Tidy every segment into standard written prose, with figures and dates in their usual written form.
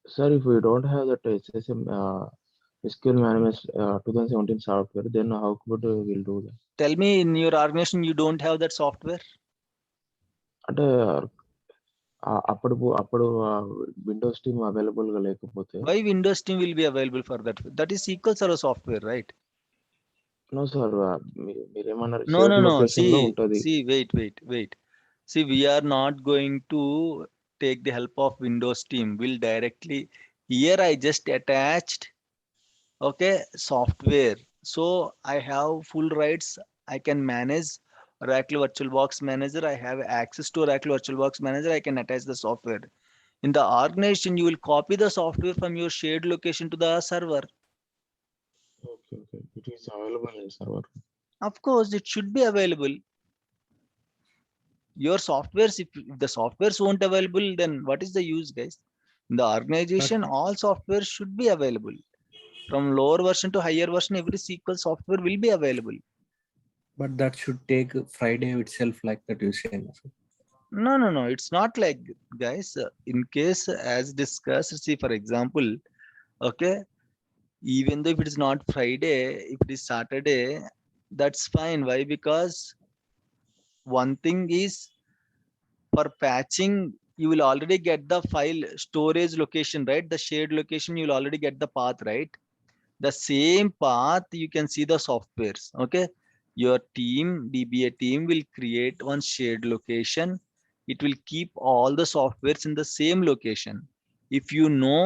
Sir, if we don't have that SSM SQL Management 2017 software, then how could we'll do that? Tell me, in your organization, you don't have that software? అంటే అప్పుడు Windows team available గా లేకపోతే. Why Windows team will be available for that? That is SQL Server software, right? No sir, మీరేమన్నారు No, shared no, no. Location లో ఉంటది. See, wait. See, we are not going to take the help of Windows team. We'll directly, here I just attached, okay, software. So I have full rights. I can manage Oracle VirtualBox Manager. I have access to Oracle VirtualBox Manager. I can attach the software. In the organization, you will copy the software from your shared location to the server. Okay, it is available in server. Of course, it should be available. Your softwares, if the softwares won't available, then what is the use, guys? In the organization, all software should be available. From lower version to higher version, every SQL software will be available. But that should take Friday itself, like that you say. No. It's not like, guys. In case, as discussed, see, for example, okay, even though if it is not Friday, if it is Saturday, that's fine. Why? Because one thing is, for patching, you will already get the file storage location, right? The shared location, you will already get the path, right? The same path, you can see the softwares. Okay, your team, DBA team, will create one shared location. It will keep all the softwares in the same location. If you know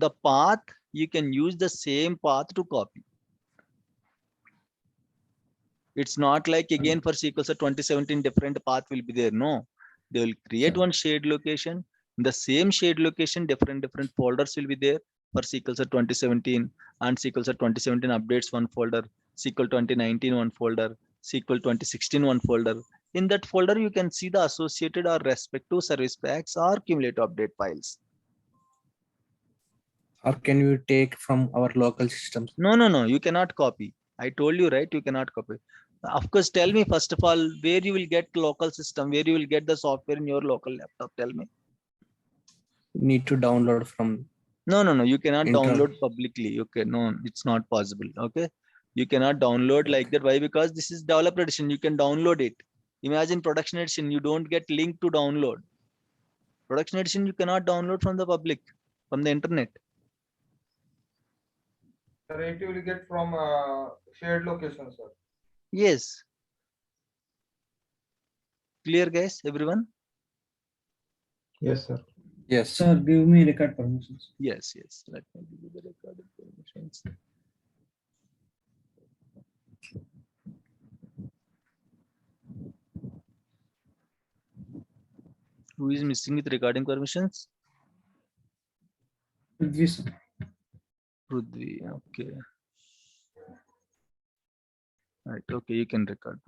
the path, you can use the same path to copy. It's not like again for SQL Server 2017 different path will be there. No, they will create one shared location. In the same shared location, different folders will be there for SQL Server 2017 and SQL Server 2017 updates one folder, SQL 2019 one folder, SQL 2016 one folder. In that folder, you can see the associated or respective service packs or cumulative update files. Or can you take from our local systems? No. You cannot copy. I told you, right? You cannot copy. Of course, tell me first of all, where you will get local system, where you will get the software in your local laptop. Tell me. Need to download from. No. You cannot download publicly. Okay, no, it's not possible. Okay, you cannot download like that. Why? Because this is developer edition. You can download it. Imagine production edition. You don't get link to download. Production edition you cannot download from the public, from the internet. Sir, it will get from shared location, sir. Yes. Clear, guys? Everyone? Yes, sir. Yes. Sir, give me record permissions. Yes. Let me give you the recorded permissions. Who is missing with recording permissions? Prithvi, sir. Prithvi, okay. Right, okay, you can record.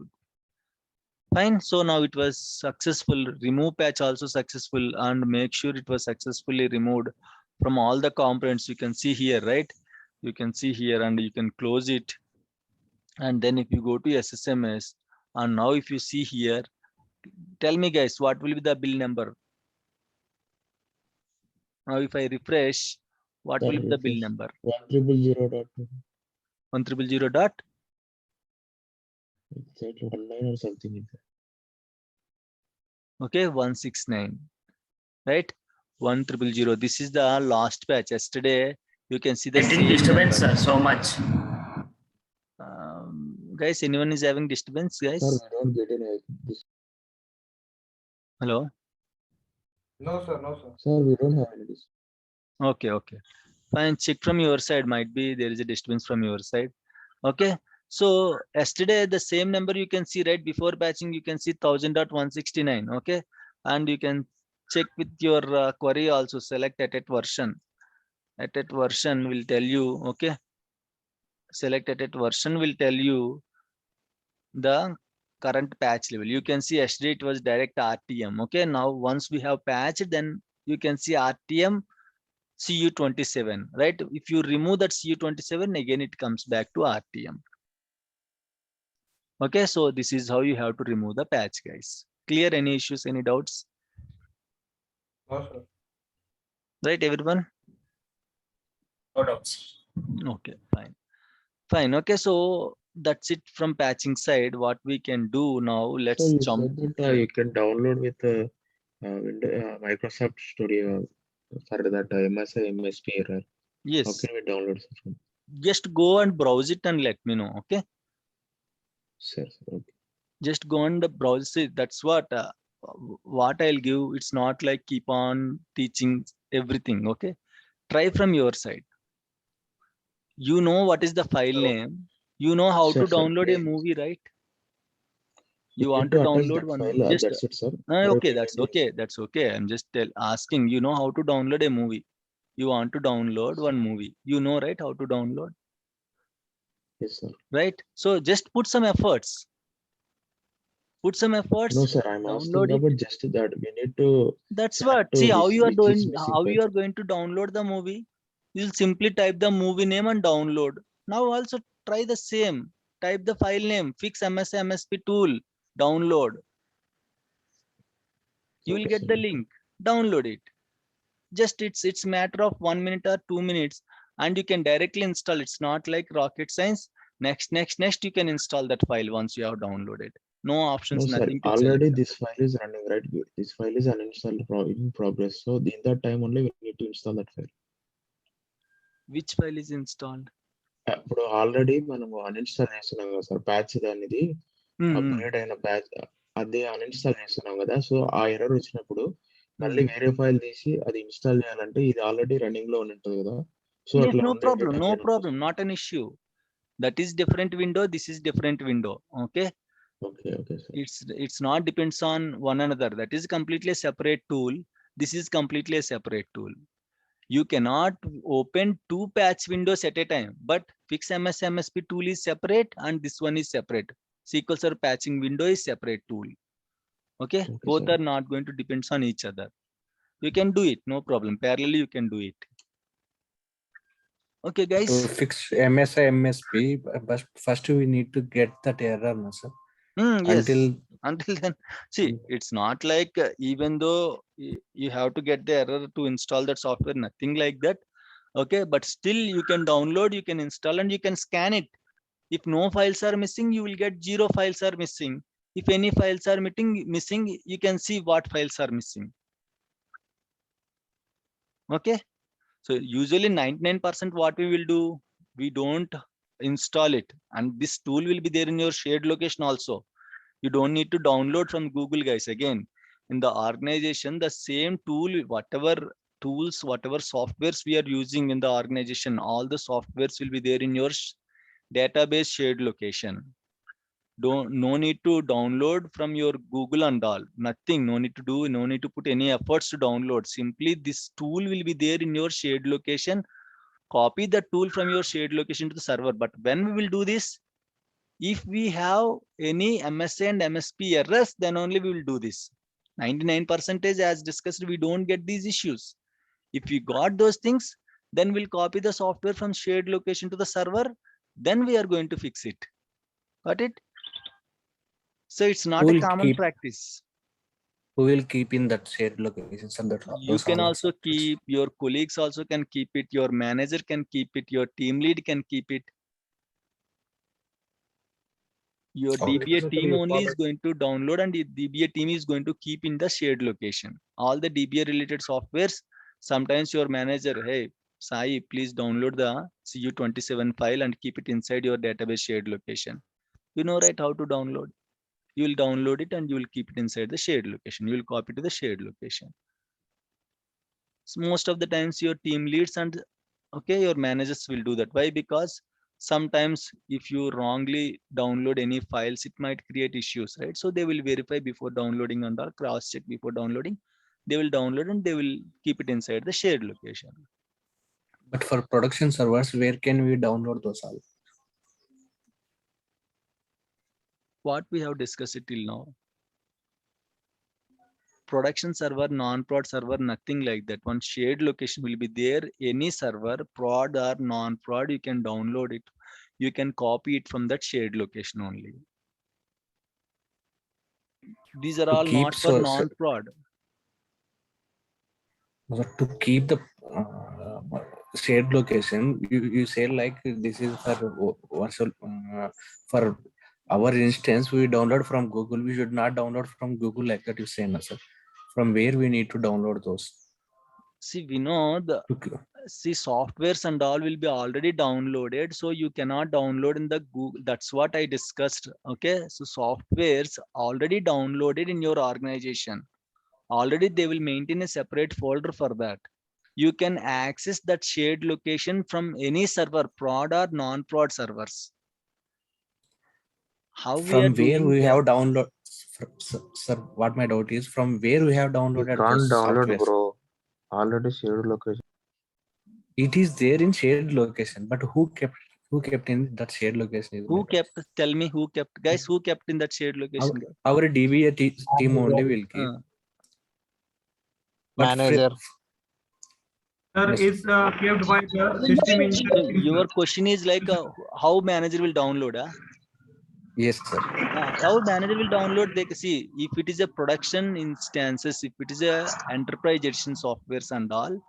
Fine, so now it was successful. Remove patch also successful, and make sure it was successfully removed from all the components. You can see here, right? You can see here, and you can close it. And then if you go to SSMS, and now if you see here, tell me guys, what will be the bill number? Now if I refresh, what will be the bill number? 1000.1 dot? Exactly 19 or something. Okay, 169, right? 1000. This is the last patch. Yesterday, you can see the disturbance, sir, so much. Guys, anyone is having disturbance, guys? Sir, we don't get any. Hello? No, sir. Sir, we don't have any. Okay. Fine, check from your side. Might be there is a disturbance from your side. Okay. So yesterday, the same number you can see right before patching, you can see 1000.169. Okay. And you can check with your query also, select at version. At version will tell you, okay. Select at version will tell you the current patch level. You can see yesterday it was direct RTM. Okay. Now once we have patched, then you can see RTM CU27, right? If you remove that CU27, again it comes back to RTM. Okay, so this is how you have to remove the patch, guys. Clear? Any issues, any doubts? No, sir. Right, everyone? No doubts. Okay, fine. Okay, so that's it from patching side. What we can do now, let's So you jump. said that you can download with Microsoft Studio for that MSI MSP error. How Yes, can we download such one? just go and browse it and let me know. Okay, Sir, okay. just go and browse it. That's what I'll give. It's not like keep on teaching everything. Okay, try from your side. You know what is the file So, name. You know how to sir, download a we movie, right? we You need want to to attach download that one, file. just That's it, sir. Or okay, we that's need okay, that's okay. I'm just asking, you know how to download a movie. You want to download one movie, you know, right, how to download, yes, sir. right? So just put some efforts, No, sir. I'm download asking it. about just that. We need to That's check what, see to how this you are which doing, is missing how file. you are going to download the movie. You'll simply type the movie name and download. Now also try the same, type the file name, fix MSP tool, download. You will Okay, get sir. the link, download it. Just it's matter of 1 minute or 2 minutes, and you can directly install. It's not like rocket science. Next you can install that file once you have downloaded. No No, options, sir. nothing to select. Already this file is running, right? This file is uninstalled in progress. So in that time only we need to install that file. Which file is installed? ఇప్పుడు already మనం uninstall చేస్తున్నాం కదా sir patch అనేది Hmm, upgrade అయిన patch అది uninstall చేస్తున్నాం కదా so ఆ ఎర్రర్ వచ్చినప్పుడు మళ్ళీ hmm. వేరే ఫైల్ తీసి అది ఇన్స్టాల్ చేయాలంటే ఇది ఆల్రెడీ రన్నింగ్ లో ఉంటుంది కదా సో Yes, అట్లా no ఉండే problem, డేటా no చేయడం problem, కోసం not an issue. That is different window, this is different window. Okay, okay okay sir it's not depends on one another. That is completely a separate tool. This is completely a separate tool. You cannot open two patch windows at a time, but fix MSP tool is separate and this one is separate. SQL Server patching window is separate tool. Okay, okay both sir are not going to depends on each other. You can do it, no problem. Parallelly you can do it. Okay, guys. To fix MSI MSP, but first we need to get that error, no, sir. Yes. Until Then, see, it's not like even though you have to get the error to install that software, nothing like that. Okay, but still you can download, you can install, and you can scan it. If no files are missing, you will get 0 files are missing. If any files are missing, you can see what files are missing. Okay, so usually 99% what we will do, we don't install it, and this tool will be there in your shared location also. You don't need to download from Google, guys. Again, in the organization, the same tool, whatever tools, whatever softwares we are using in the organization, all the softwares will be there in your database shared location. No need to download from your Google and all, nothing, no need to do, no need to put any efforts to download. Simply this tool will be there in your shared location. Copy the tool from your shared location to the server. But when we will do this, if we have any MSA and MSP errors, then only we will do this. 99% as discussed, we don't get these issues. If we got those things, then we'll copy the software from shared location to the server, then we are going to fix it. Got it? So it's not who a will common keep practice. who will keep in that shared locations and that You those can all also softwares? keep, your colleagues also can keep it, your manager can keep it, your team lead can keep it. Your Okay. DBA team only is going to download, and the DBA team is going to keep in the shared location. All the DBA related softwares, sometimes your manager, hey, Sai, please download the CU27 file and keep it inside your database shared location. You know, right, how to download. You will download it and you will keep it inside the shared location. You will copy to the shared location. So most of the times your team leads and okay, your managers will do that. Why? Because sometimes if you wrongly download any files, it might create issues, right? So they will verify before downloading and all, cross check before downloading. They will download and they will keep it inside the shared location. But for production servers, where can we download those all? What we have discussed it till now. Production server, non-prod server, nothing like that. One shared location will be there. Any server, prod or non-prod, you can download it. You can copy it from that shared location only. These are To all keep not for non-prod. to keep the shared location, you say like this is for our instance, we download from Google. We should not download from Google like that. You say, no, sir. From where we need to download those? See, we know the softwares and all will be already downloaded, so you cannot download in the Google. That's what I discussed. Okay, so softwares already downloaded in your organization. Already they will maintain a separate folder for that. You can access that shared location from any server, prod or non-prod servers. How we are From where doing we that? have download, sir, what my doubt is, from where we have You downloaded can't those download, softwares? bro. Already shared location. It is there in shared location, but who kept in that shared location? Is Who my doubt. kept? Tell me who kept, guys. Who kept in that shared location? guys? Our DBA team only will keep. But Manager. Sir, Yes. is kept by the system So engineer team, your sir. question is like how manager will download? Yes, sir. How manager will download? They can see if it is a production instances, if it is a enterprise edition softwares and all.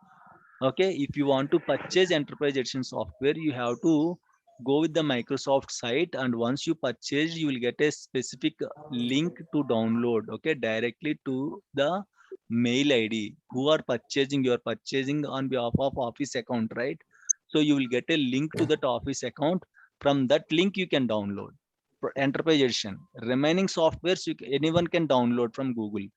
Okay, if you want to purchase enterprise edition software, you have to go with the Microsoft site, and once you purchase, you will get a specific link to download. Okay, directly to the mail ID who are purchasing. You are purchasing on behalf of Office account, right? So you will get a link to that Office account. From that link, you can download enterprise edition. Remaining softwares anyone can download from Google,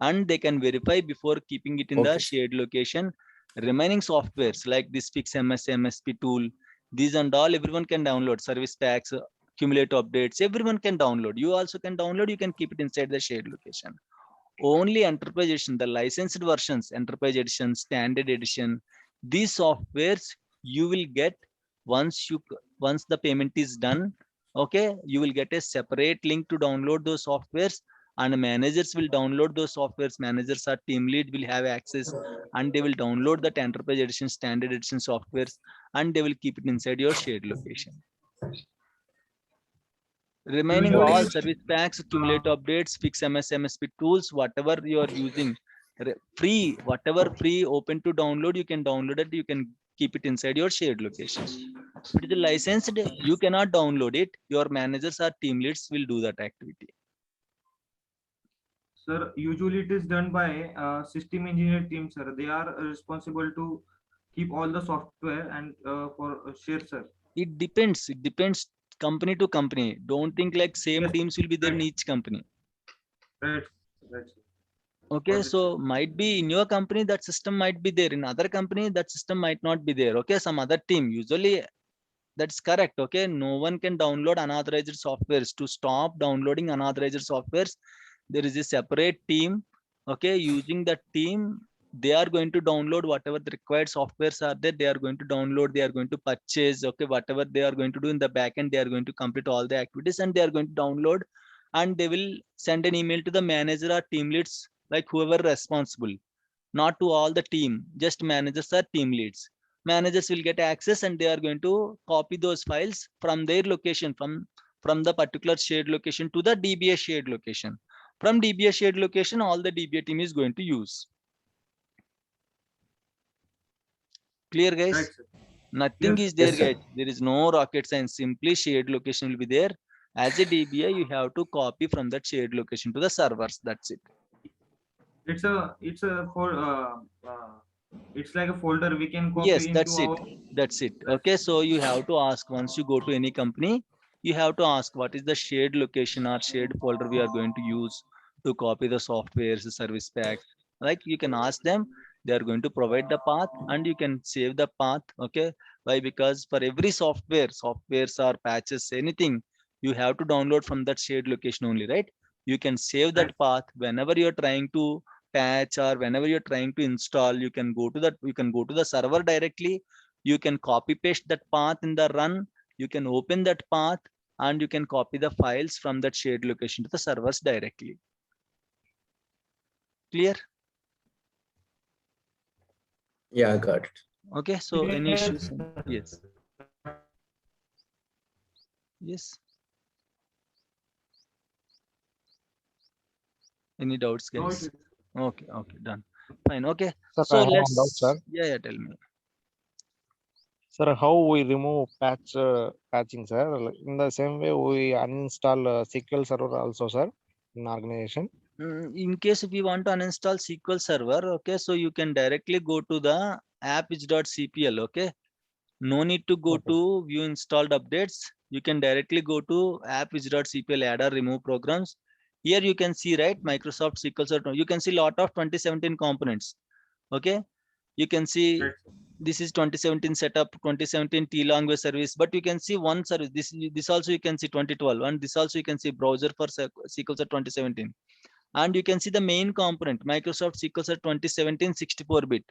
and they can verify before keeping it in the Okay. shared location. Remaining softwares like this Fix MS, MSP tool, these and all, everyone can download. Service packs, cumulative updates, everyone can download. You also can download, you can keep it inside the shared location. Only enterprise edition, the licensed versions, enterprise edition, standard edition, these softwares you will get once the payment is done. Okay, you will get a separate link to download those softwares, and managers will download those softwares. Managers or team lead will have access, and they will download that enterprise edition, standard edition softwares, and they will keep it inside your shared location. Remaining all Usually, service packs, cumulative updates, Fix MS, MSP tools, whatever you are using, free, whatever free open to download, you can download it. You can keep it inside your shared location. If it is licensed, you cannot download it. Your managers or team leads will do that activity. sir, usually it is done by system engineer team, sir. They are responsible to keep all the software and for share, sir. It depends. It depends company to company. Don't think like same Yes, teams will be there in right, each company. right, right, sir. Okay, Got it, so sir. might be in your company that system might be there. In other company that system might not be there. Okay, some other team. Usually that's correct. Okay, no one can download unauthorized softwares. To stop downloading unauthorized softwares, there is a separate team. Okay, using that team, they are going to download whatever the required softwares are there. They are going to download, they are going to purchase. Okay, whatever they are going to do in the backend, they are going to complete all the activities, and they are going to download, and they will send an email to the manager or team leads, like whoever responsible. Not to all the team, just managers or team leads. Managers will get access, and they are going to copy those files from their location, from the particular shared location to the DBA shared location. From DBA shared location, all the DBA team is going to use. Clear, guys? Right, sir. Nothing Yes, is there, Yes, sir. guys. There is no rocket science. Simply shared location will be there. As a DBA, you have to copy from that shared location to the servers. That's it. it's a for it's like a folder we can Yes, copy that's into it. our. That's it. Okay, so you have to ask once you go to any company, you have to ask what is the shared location or shared folder we are going to use to copy the softwares, the service packs. Like you can ask them, they are going to provide the path, and you can save the path. Okay, why? Because for every softwares or patches, anything, you have to download from that shared location only, right? You can save that Right. path whenever you're trying to patch, or whenever you're trying to install, you can go to the server directly. You can copy paste that path in the run. You can open that path, and you can copy the files from that shared location to the servers directly. Clear? Yeah, got it. Okay, so any Yes, issues? sir. Yes. Yes. Any doubts, No guys? issues. Okay, done. Fine. Okay, Sir, I so have one doubt, sir. let's, yeah, tell me. Sir, how we remove patching, sir? Like, in the same way, we uninstall SQL Server also, sir, in organization. In case if you want to uninstall SQL Server, okay, so you can directly go to the appitch.cpl, okay. No need to go Okay. to view installed updates. You can directly go to appitch.cpl add or remove programs. Here you can see, right, Microsoft SQL Server. You can see lot of 2017 components, okay. You can see Right, sir. this is 2017 setup, 2017 T-Language service, but you can see one service. This also you can see 2012, and this also you can see browser for SQL Server 2017. And you can see the main component, Microsoft SQL Server 2017 64-bit.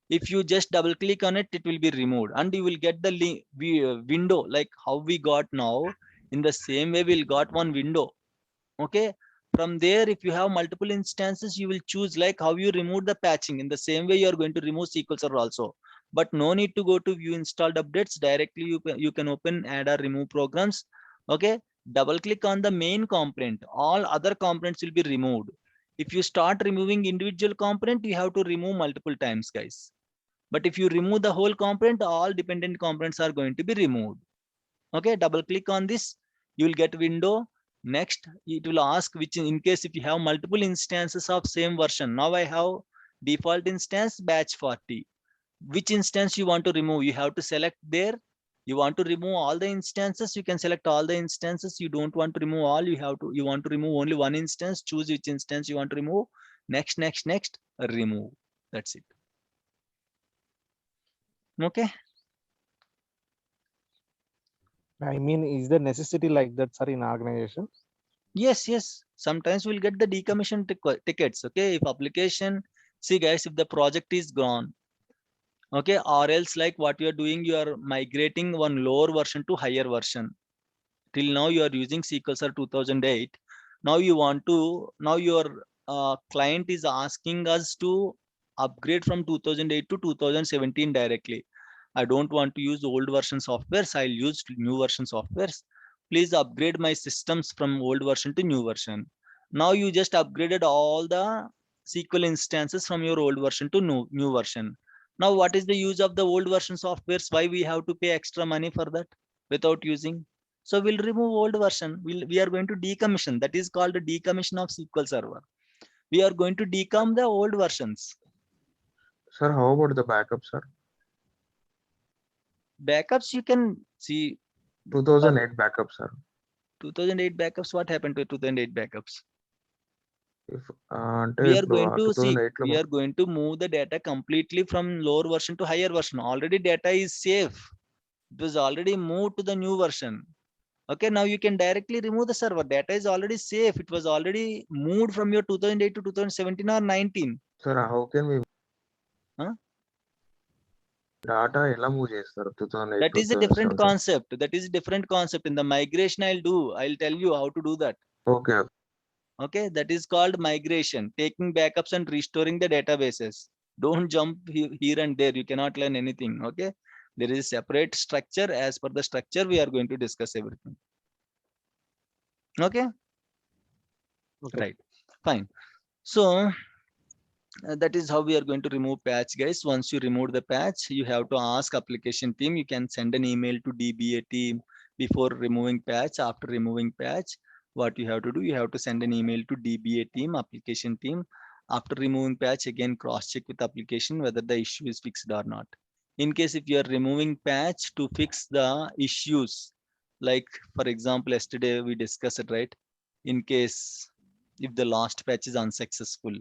If you just double click on it, it will be removed, and you will get the window like how we got now. In the same way, we'll got one window, okay. From there, if you have multiple instances, you will choose like how you remove the patching. In the same way, you are going to remove SQL Server also, but no need to go to view installed updates. Directly you can open add or remove programs, okay. Double click on the main component, all other components will be removed. If you start removing individual component, you have to remove multiple times, guys. But if you remove the whole component, all dependent components are going to be removed, okay. Double click on this, you will get window. Next, it will ask which, in case if you have multiple instances of same version. Now I have default instance batch 40. Which instance you want to remove? You have to select there. You want to remove all the instances, you can select all the instances. You don't want to remove all, you want to remove only one instance. Choose which instance you want to remove. Next, remove. That's it. Okay. I mean, is there necessity like that, sir, in organization? Yes. Sometimes we'll get the decommission tickets. Okay. If application, see guys, if the project is gone, okay, or else like what you are doing, you are migrating one lower version to higher version. Till now you are using SQL Server 2008. Now you want to, now your client is asking us to upgrade from 2008 to 2017 directly. I don't want to use old version softwares. I'll use new version softwares. Please upgrade my systems from old version to new version. Now you just upgraded all the SQL instances from your old version to new version. Now what is the use of the old version softwares? Why we have to pay extra money for that without using? So we'll remove old version. We are going to decommission. That is called a decommission of SQL Server. We are going to decom the old versions. Sir, how about the backup, sir? Backups you can see. 2008 backup, sir. 2008 backups. What happened to 2008 backups? If We are going to see. 2008 We are going to move the data completely from lower version to higher version. Already data is safe. It was already moved to the new version. Okay, now you can directly remove the server. Data is already safe. It was already moved from your 2008 to 2017 or 19. sir, how can we Huh? data ఎలా move చేస్తారు 2008 That is a different concept. That is a different concept. In the migration, I'll tell you how to do that. Okay. Okay, that is called migration, taking backups and restoring the databases. Don't jump here and there. You cannot learn anything. Okay, there is a separate structure. As per the structure, we are going to discuss everything. Okay. Okay. Right, fine. So that is how we are going to remove patch, guys. Once you remove the patch, you have to ask application team. You can send an email to DBA team before removing patch. After removing patch, what you have to do, you have to send an email to DBA team, application team. After removing patch, again cross check with application whether the issue is fixed or not. In case if you are removing patch to fix the issues, like for example yesterday we discussed it, right? In case if the last patch is unsuccessful,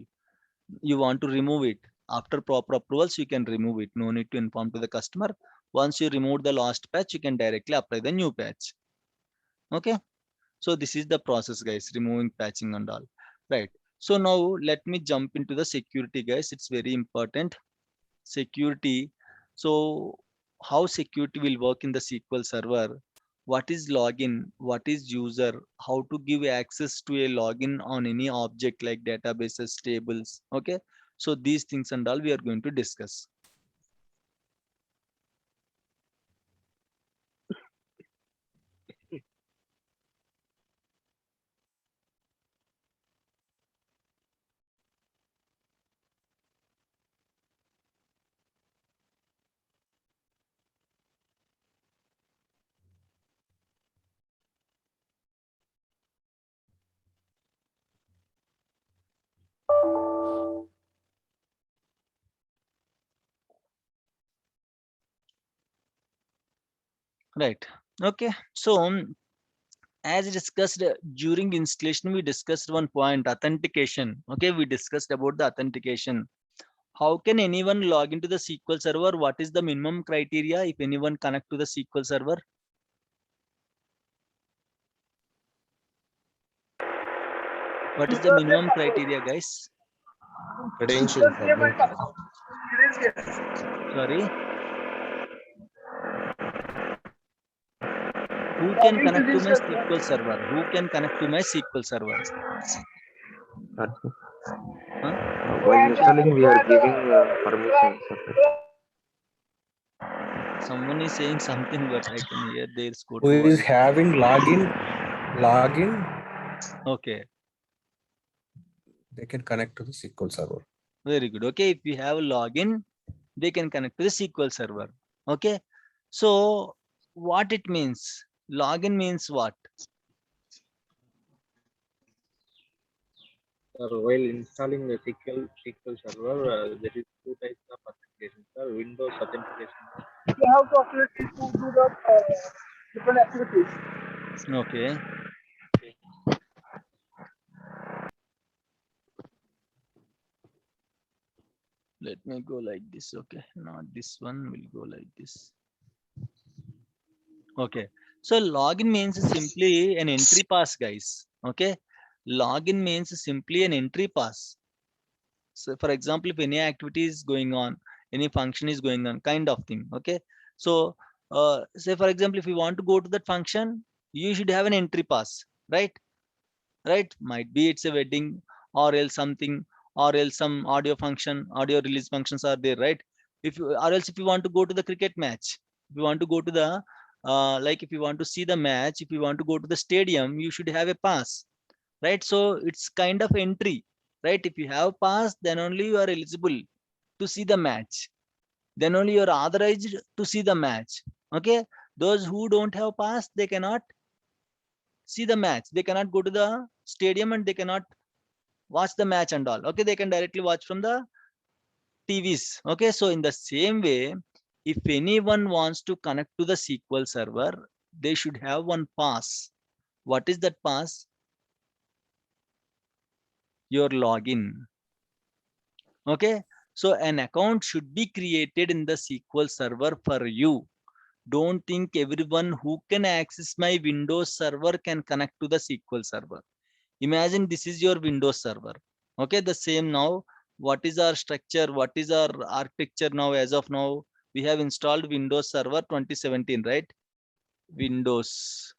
you want to remove it. After proper approvals, you can remove it. No need to inform to the customer. Once you remove the last patch, you can directly apply the new patch. Okay, so this is the process, guys, removing patching and all. Right, so now let me jump into the security, guys. It's very important. Security. So how security will work in the SQL Server? What is login? What is user? How to give access to a login on any object like databases, tables? Okay, so these things and all we are going to discuss. Right. Okay. So as discussed during installation, we discussed one point, authentication. Okay, we discussed about the authentication. How can anyone log into the SQL server? What is the minimum criteria if anyone connect to the SQL server? What is the minimum criteria, guys? Credentials. Sorry. Who can connect to my SQL server? Who can connect to my SQL server? That's it. Huh? While installing, we are giving permission. Someone is saying something, but I can hear their Scott Who is voice. having login, Okay, they can connect to the SQL server. very good. Okay, if you have a login, they can connect to the SQL server. Okay, so what it means? Login means what? While installing the SQL server, there is two types of authentication, sir. Windows authentication. You have to actually do the different activities. Okay. Let me go like this. Okay, not this one, will go like this. Okay, so login means simply an entry pass, guys. Okay, login means simply an entry pass. So for example, if any activity is going on, any function is going on, kind of thing. Okay, so say for example, if you want to go to that function, you should have an entry pass, right? Right, might be it's a wedding, or else something, or else some audio function, audio release functions are there, right? If you, or else if you want to go to the cricket match, if you want to go to the like if you want to see the match, if you want to go to the stadium, you should have a pass, right? So it's kind of entry, right? If you have pass, then only you are eligible to see the match, then only you are authorized to see the match. Okay, those who don't have pass, they cannot see the match, they cannot go to the stadium, and they cannot watch the match and all. Okay, they can directly watch from the TVs. Okay, so in the same way, if anyone wants to connect to the SQL server, they should have one pass. What is that pass? Your login. Okay, so an account should be created in the SQL server for you. Don't think everyone who can access my Windows server can connect to the SQL server. Imagine this is your Windows server. Okay, the same now. What is our structure? What is our architecture now? As of now, we have installed Windows Server 2017, right? Windows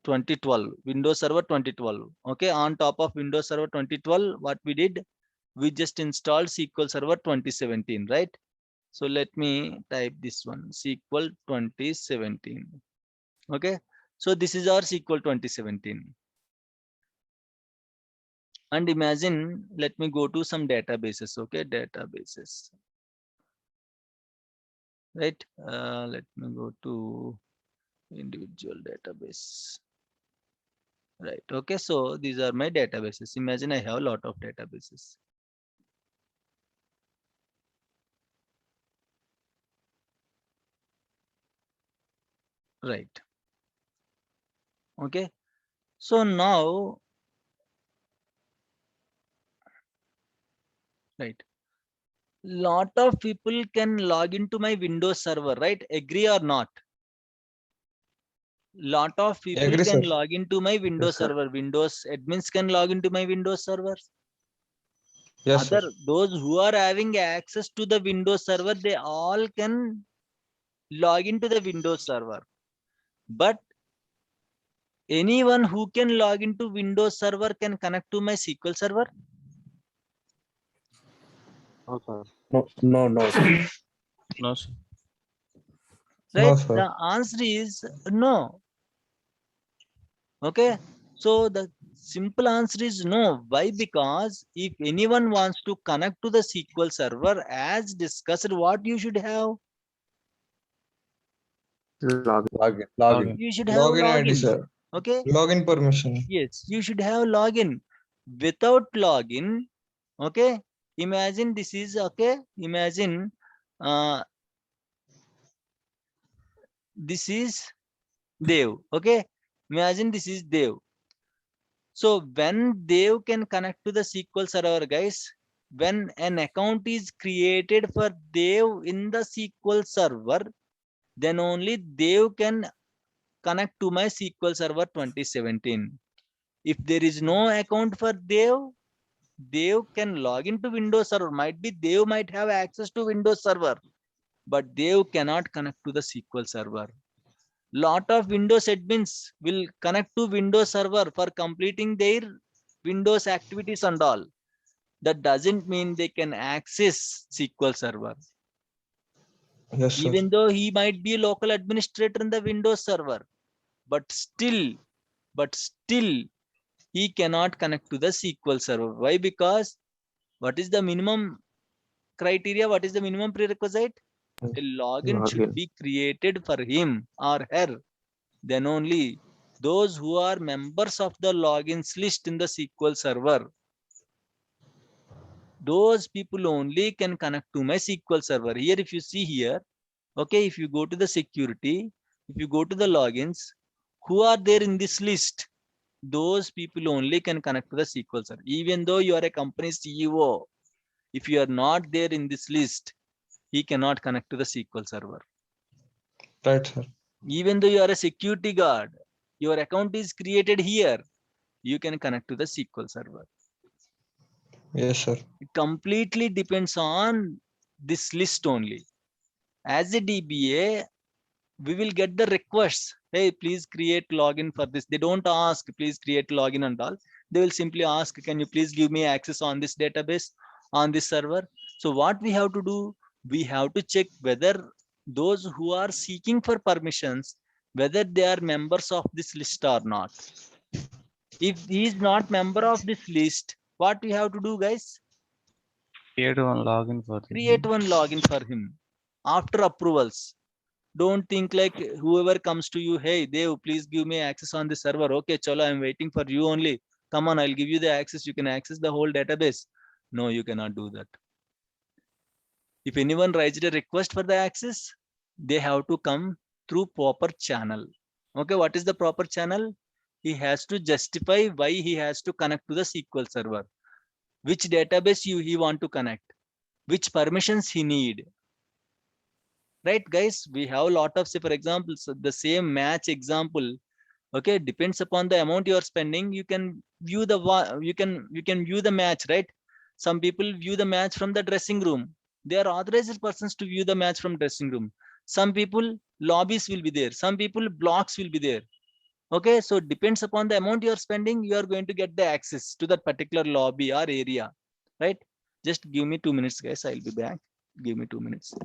2012, Windows Server 2012. Okay, on top of Windows Server 2012, what we did, we just installed SQL Server 2017, right? So let me type this one, SQL 2017. Okay, so this is our SQL 2017. And imagine, let me go to some databases. Okay, databases, right? Let me go to individual database, right? Okay, so these are my databases. Imagine I have a lot of databases. Right. Okay, so now, right, lot of people can log into my Windows server, right? Agree or not? Lot of people Agree, can sir. log into my Windows sir. server. Windows admins can log into my Windows server. Yes, sir. Those who are having access to the Windows server, they all can log into the Windows server. But anyone who can log into Windows server can connect to my SQL server. No, sir. No, sir. No, sir. Right? No, sir. The answer is no. Okay, so the simple answer is no. Why? Because if anyone wants to connect to the SQL server, as discussed, what you should have? Login. You should have Login ID, login. sir. Okay, Login permission. yes, you should have login. Without login, okay, imagine this is okay. Imagine this is Dev. Okay, imagine this is Dev. So when Dev can connect to the SQL server, guys, when an account is created for Dev in the SQL server, then only Dev can connect to my SQL server 2017. If there is no account for Dev, Dev can log into Windows server. Might be Dev might have access to Windows server, but Dev cannot connect to the SQL server. Lot of Windows admins will connect to Windows server for completing their Windows activities and all. That doesn't mean they can access SQL server. Yes, sir. Even though he might be a local administrator in the Windows server, but still he cannot connect to the SQL server. Why? Because what is the minimum criteria? What is the minimum prerequisite? A login should Login. be created for him or her. Then only those who are members of the logins list in the SQL server, those people only can connect to my SQL server. Here, if you see here, okay, if you go to the security, if you go to the logins, who are there in this list? Those people only can connect to the SQL server. Even though you are a company CEO, if you are not there in this list, he cannot connect to the SQL server. Right, sir. Even though you are a security guard, your account is created here, you can connect to the SQL server. Yes, sir. It completely depends on this list only. As a DBA, we will get the requests. Hey, please create login for this. They don't ask, please create login and all. They will simply ask, can you please give me access on this database, on this server? So what we have to do, we have to check whether those who are seeking for permissions, whether they are members of this list or not. If he is not member of this list, what we have to do, guys? Create one login for Create one login for him after approvals. Don't think like whoever comes to you, hey Dev, please give me access on the server. Okay, chalo, I'm waiting for you only. Come on, I'll give you the access. You can access the whole database. No, you cannot do that. If anyone writes a request for the access, they have to come through proper channel. Okay, what is the proper channel? He has to justify why he has to connect to the SQL server. Which database he want to connect, which permissions he need. Right, guys, we have a lot of, say for example, so the same match example. Okay, depends upon the amount you are spending. You can view the you can view the match, right? Some people view the match from the dressing room. They are authorized persons to view the match from dressing room. Some people lobbies will be there. Some people blocks will be there. Okay, so depends upon the amount you are spending, you are going to get the access to that particular lobby or area, right? Just give me 2 minutes, guys. I'll be back. Give me 2 minutes.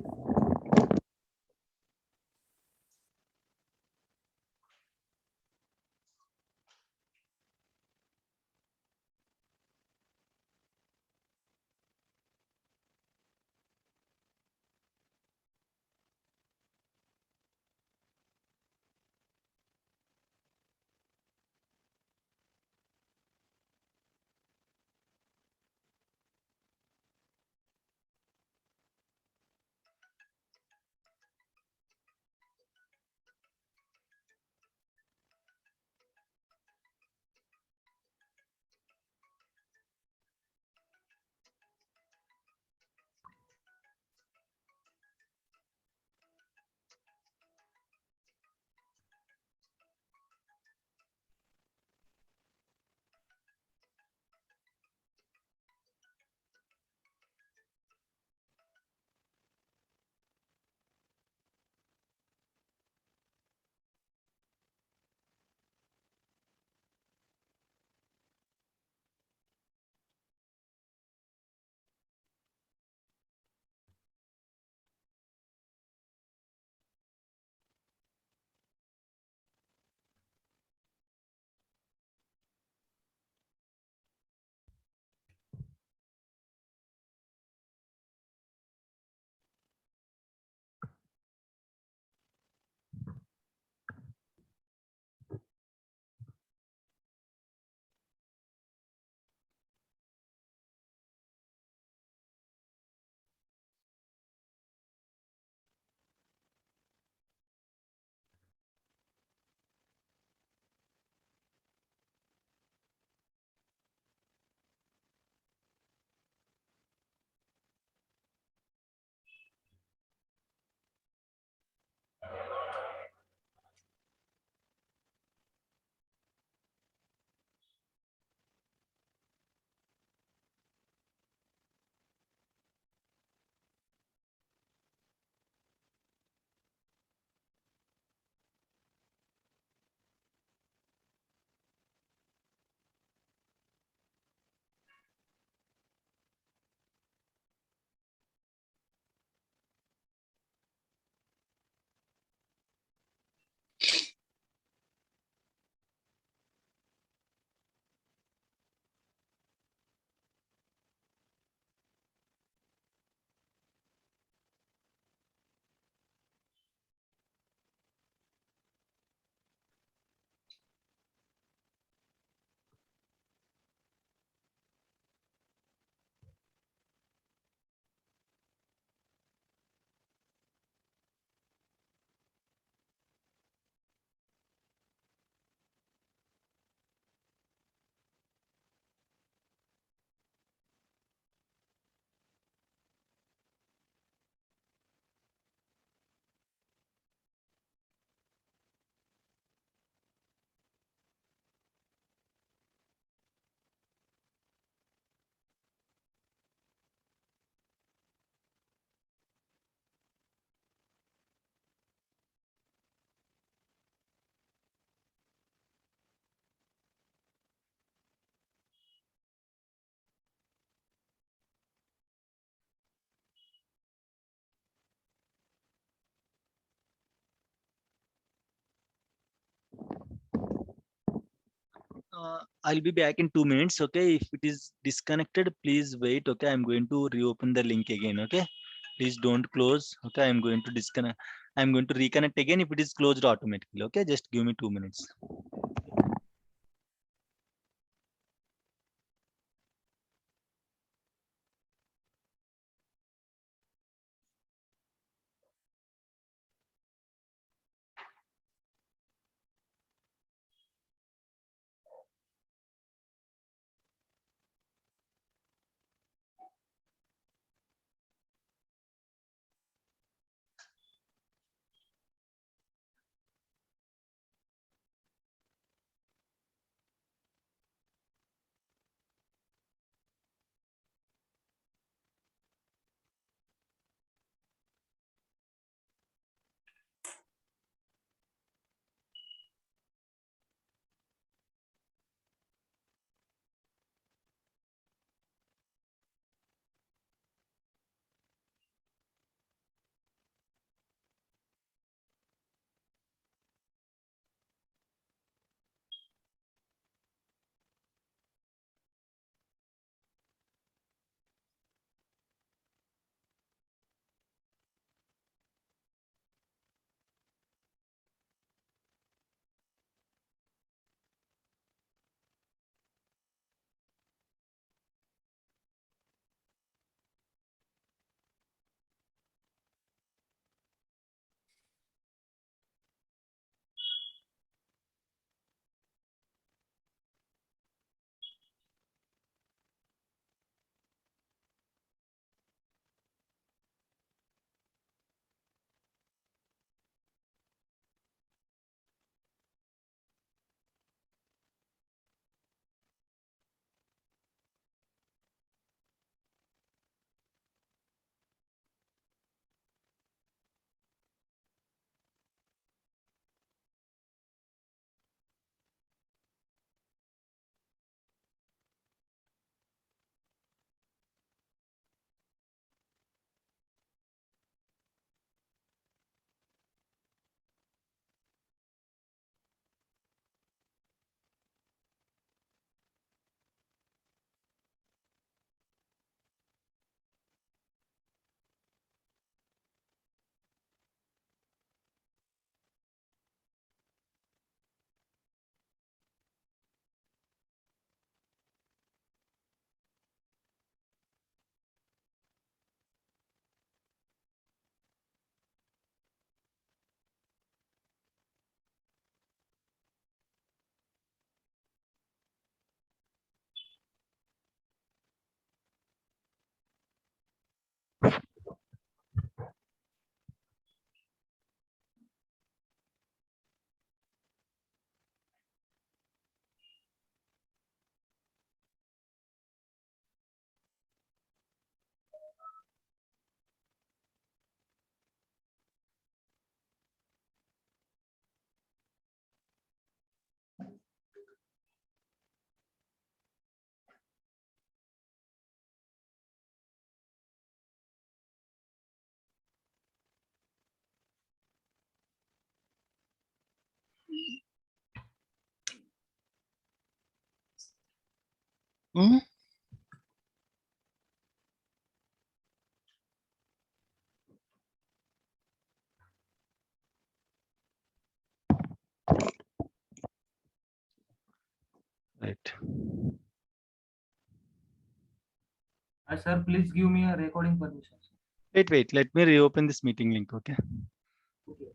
I'll be back in 2 minutes. Okay, if it is disconnected, please wait. Okay, I'm going to reopen the link again. Okay, please don't close. Okay, I'm going to disconnect. I'm going to reconnect again if it is closed automatically. Okay, just give me 2 minutes. Right. Sir, please give me a recording permission. Wait. Let me reopen this meeting link. Okay. Okay.